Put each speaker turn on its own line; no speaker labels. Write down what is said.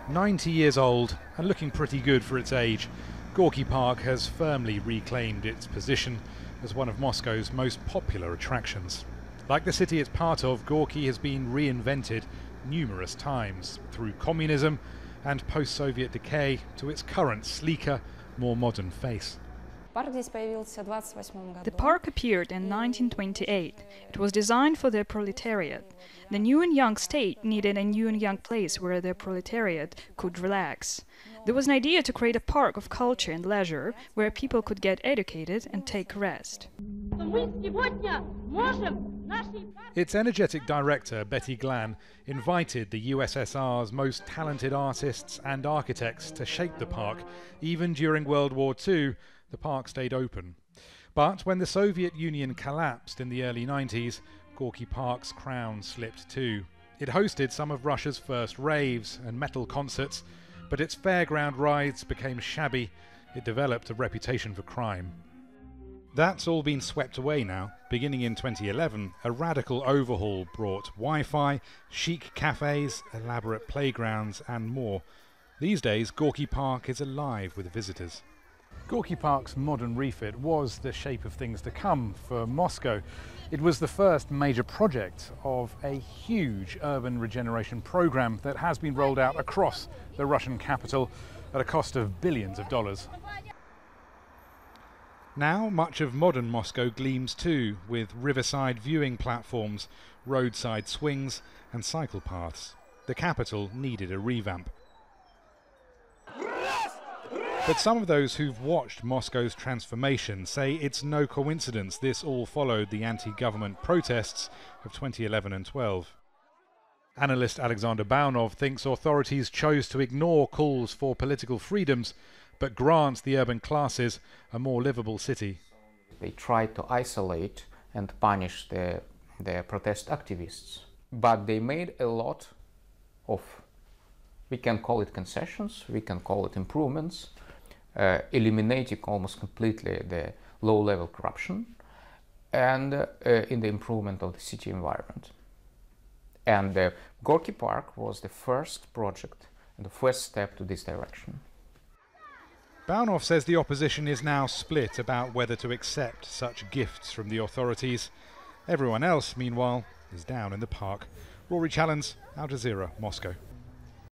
90 years old and looking pretty good for its age, Gorky Park has firmly reclaimed its position as one of Moscow's most popular attractions. Like the city it's part of, Gorky has been reinvented numerous times through communism and post-Soviet decay to its current sleeker, more modern face.
The park appeared in 1928. It was designed for the proletariat. The new and young state needed a new and young place where the proletariat could relax. There was an idea to create a park of culture and leisure where people could get educated and take rest.
Its energetic director, Betty Glan, invited the USSR's most talented artists and architects to shape the park. Even during World War II, the park stayed open. But when the Soviet Union collapsed in the early 90s, Gorky Park's crown slipped too. It hosted some of Russia's first raves and metal concerts, but its fairground rides became shabby. It developed a reputation for crime. That's all been swept away now. Beginning in 2011, a radical overhaul brought Wi-Fi, chic cafes, elaborate playgrounds and more. These days, Gorky Park is alive with visitors. Gorky Park's modern refit was the shape of things to come for Moscow. It was the first major project of a huge urban regeneration program that has been rolled out across the Russian capital at a cost of billions of dollars. Now much of modern Moscow gleams too, with riverside viewing platforms, roadside swings and cycle paths. The capital needed a revamp. But some of those who've watched Moscow's transformation say it's no coincidence this all followed the anti-government protests of 2011 and 12. Analyst Alexander BAUNOV thinks authorities chose to ignore calls for political freedoms but grant the urban classes a more livable city.
They tried to isolate and punish the protest activists, but they made a lot of, we can call it concessions, we can call it improvements, eliminating almost completely the low-level corruption and in the improvement of the city environment. And Gorky Park was the first project and the first step to this direction.
BAUNOV says the opposition is now split about whether to accept such gifts from the authorities. Everyone else, meanwhile, is down in the park. Rory, Challands, Al Jazeera, Moscow.